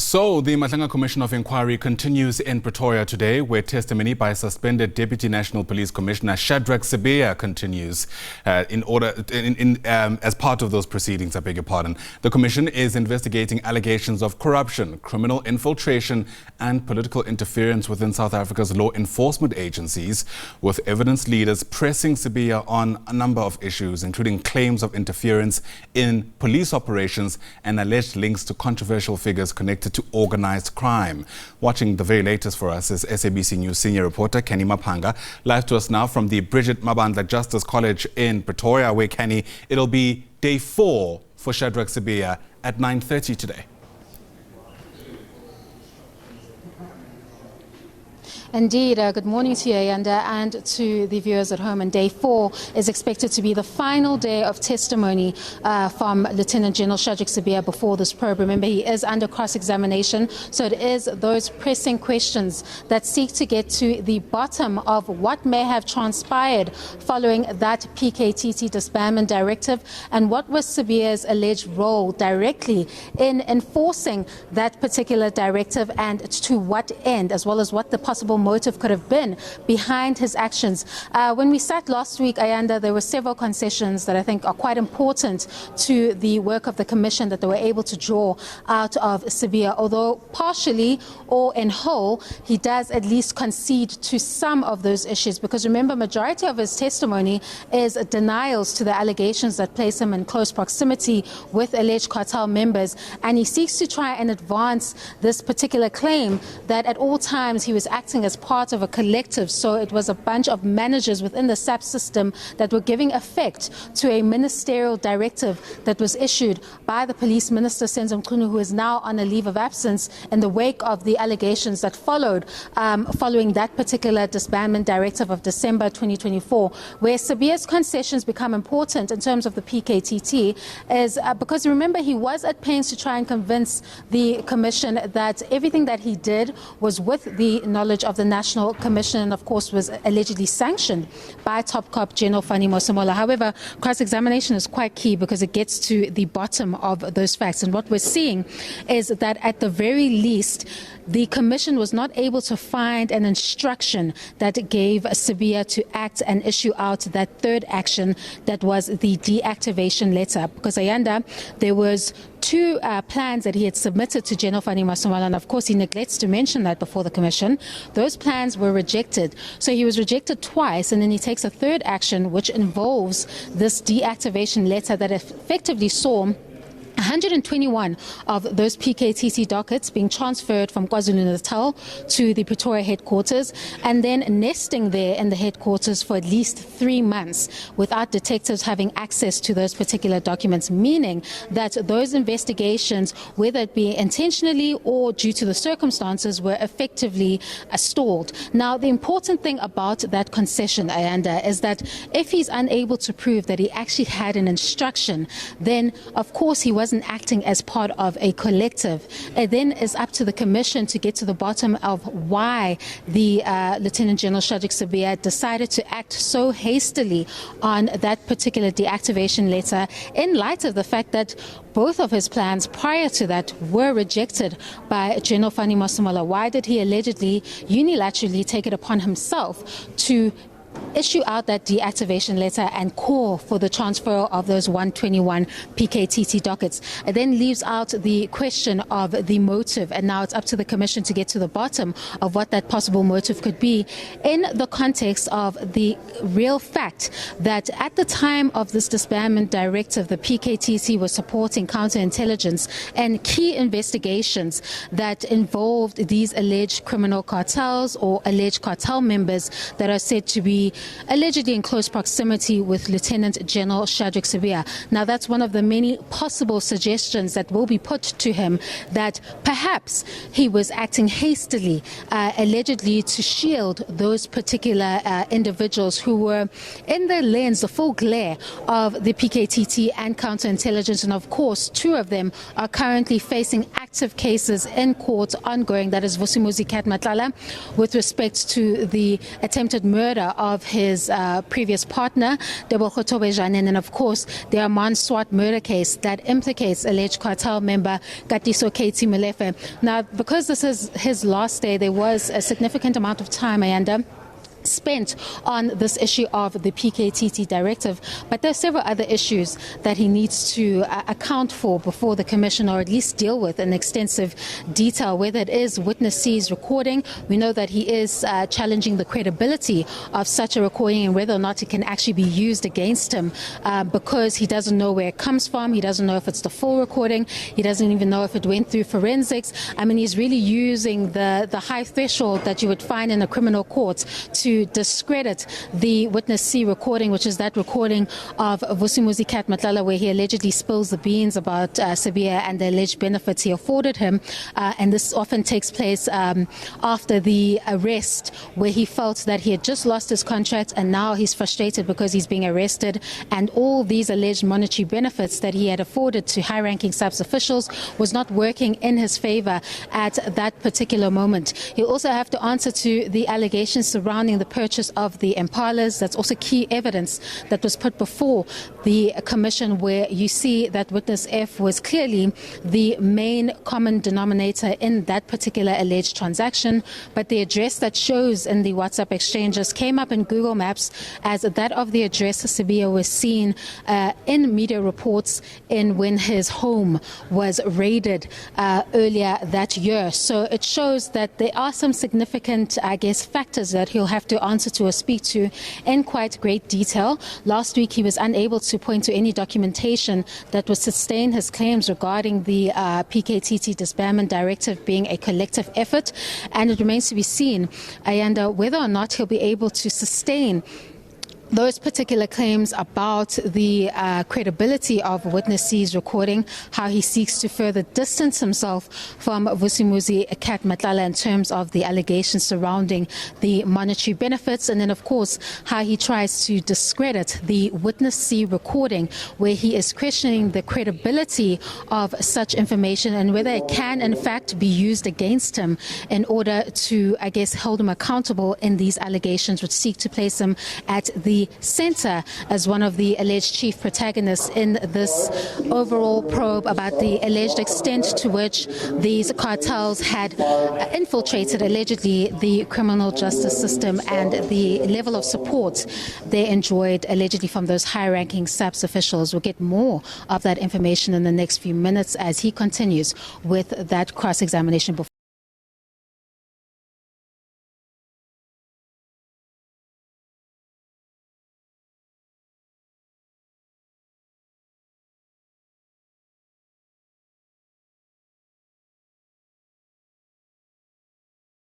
So, the Madlanga Commission of Inquiry continues in Pretoria today, where testimony by suspended Deputy National Police Commissioner Shadrack Sibiya continues as part of those proceedings. I beg your pardon. The Commission is investigating allegations of corruption, criminal infiltration and political interference within South Africa's law enforcement agencies, with evidence leaders pressing Sibiya on a number of issues, including claims of interference in police operations and alleged links to controversial figures connected to organised crime. Watching the very latest for us is SABC News senior reporter Canny Maphanga, live to us now from the Brigitte Mabandla Justice College in Pretoria, where, Canny, it'll be day 4 for Shadrack Sibiya at 9:30 today. Indeed, good morning to you, Ayanda, and to the viewers at home. And day 4 is expected to be the final day of testimony from Lieutenant General Shadrack Sibiya before this probe. Remember, he is under cross-examination, so it is those pressing questions that seek to get to the bottom of what may have transpired following that PKTT disbandment directive, and what was Sibiya's alleged role directly in enforcing that particular directive, and to what end, as well as what the possible motive could have been behind his actions. When we sat last week, Ayanda, there were several concessions that I think are quite important to the work of the Commission that they were able to draw out of Sabir. Although partially or in whole, he does at least concede to some of those issues, because remember, majority of his testimony is denials to the allegations that place him in close proximity with alleged cartel members, and he seeks to try and advance this particular claim that at all times he was acting as part of a collective. So it was a bunch of managers within the SAP system that were giving effect to a ministerial directive that was issued by the police minister, Senzo Mchunu, who is now on a leave of absence in the wake of the allegations that followed following that particular disbandment directive of December 2024, where Sabir's concessions become important in terms of the PKTT is because remember, he was at pains to try and convince the Commission that everything that he did was with the knowledge of the National Commission, and of course was allegedly sanctioned by Top Cop General Canny Maphanga. However, cross-examination is quite key because it gets to the bottom of those facts, and what we're seeing is that at the very least the Commission was not able to find an instruction that gave Sibiya to act and issue out that third action, that was the deactivation letter, because Ayanda, there was 2 plans that he had submitted to General Canny Maphanga, and of course he neglects to mention that before the Commission. Those plans were rejected. So he was rejected twice, and then he takes a third action which involves this deactivation letter that effectively saw 121 of those PKTT dockets being transferred from KwaZulu-Natal to the Pretoria headquarters, and then nesting there in the headquarters for at least 3 months without detectives having access to those particular documents, meaning that those investigations, whether it be intentionally or due to the circumstances, were effectively stalled. Now, the important thing about that concession, Ayanda, is that if he's unable to prove that he actually had an instruction, then of course he wasn't acting as part of a collective. It then is up to the Commission to get to the bottom of why the Lieutenant General Shadrack Sibiya decided to act so hastily on that particular deactivation letter, in light of the fact that both of his plans prior to that were rejected by General Canny Maphanga. Why did he allegedly unilaterally take it upon himself to issue out that deactivation letter and call for the transfer of those 121 PKTT dockets? It then leaves out the question of the motive, and now it's up to the Commission to get to the bottom of what that possible motive could be, in the context of the real fact that at the time of this disbandment directive, the PKTT was supporting counterintelligence and key investigations that involved these alleged criminal cartels or alleged cartel members that are said to be allegedly in close proximity with Lieutenant General Shadrack Sibiya. Now, that's one of the many possible suggestions that will be put to him, that perhaps he was acting hastily, allegedly to shield those particular individuals who were in the lens, the full glare of the PKTT and counterintelligence. And of course, 2 of them are currently facing active cases in court ongoing. That is Vusimuzi Matlala with respect to the attempted murder of his previous partner, Tebogo Tobejane, and then of course the Amman Swat murder case that implicates alleged cartel member Katiso Katie Molefe. Now, because this is his last day, there was a significant amount of time, Ayanda, spent on this issue of the PKTT directive, but there are several other issues that he needs to account for before the commission, or at least deal with in extensive detail, whether it is witness seized recording. We know that he is challenging the credibility of such a recording and whether or not it can actually be used against him, because he doesn't know where it comes from, he doesn't know if it's the full recording, he doesn't even know if it went through forensics. I mean, he's really using the high threshold that you would find in a criminal court to discredit the witness C recording, which is that recording of Vusimuzi Cat Matlala, where he allegedly spills the beans about Sabir and the alleged benefits he afforded him. And this often takes place after the arrest, where he felt that he had just lost his contract and now he's frustrated because he's being arrested, and all these alleged monetary benefits that he had afforded to high-ranking SABC officials was not working in his favor at that particular moment. He'll also have to answer to the allegations surrounding the purchase of the Impalas. That's also key evidence that was put before the commission, where you see that witness F was clearly the main common denominator in that particular alleged transaction. But the address that shows in the WhatsApp exchanges came up in Google Maps as that of the address Sibiya was seen in media reports in when his home was raided earlier that year. So it shows that there are some significant, I guess, factors that he'll have to answer to or speak to in quite great detail. Last week he was unable to point to any documentation that would sustain his claims regarding the PKTT disbandment directive being a collective effort, and it remains to be seen whether or not he'll be able to sustain those particular claims about the credibility of witness C's recording, how he seeks to further distance himself from Vusimuzi Cat Matlala in terms of the allegations surrounding the monetary benefits, and then of course how he tries to discredit the witness C recording, where he is questioning the credibility of such information and whether it can in fact be used against him in order to, I guess, hold him accountable in these allegations, which seek to place him at the center as one of the alleged chief protagonists in this overall probe about the alleged extent to which these cartels had infiltrated allegedly the criminal justice system and the level of support they enjoyed allegedly from those high-ranking SABC officials. We'll get more of that information in the next few minutes as he continues with that cross-examination before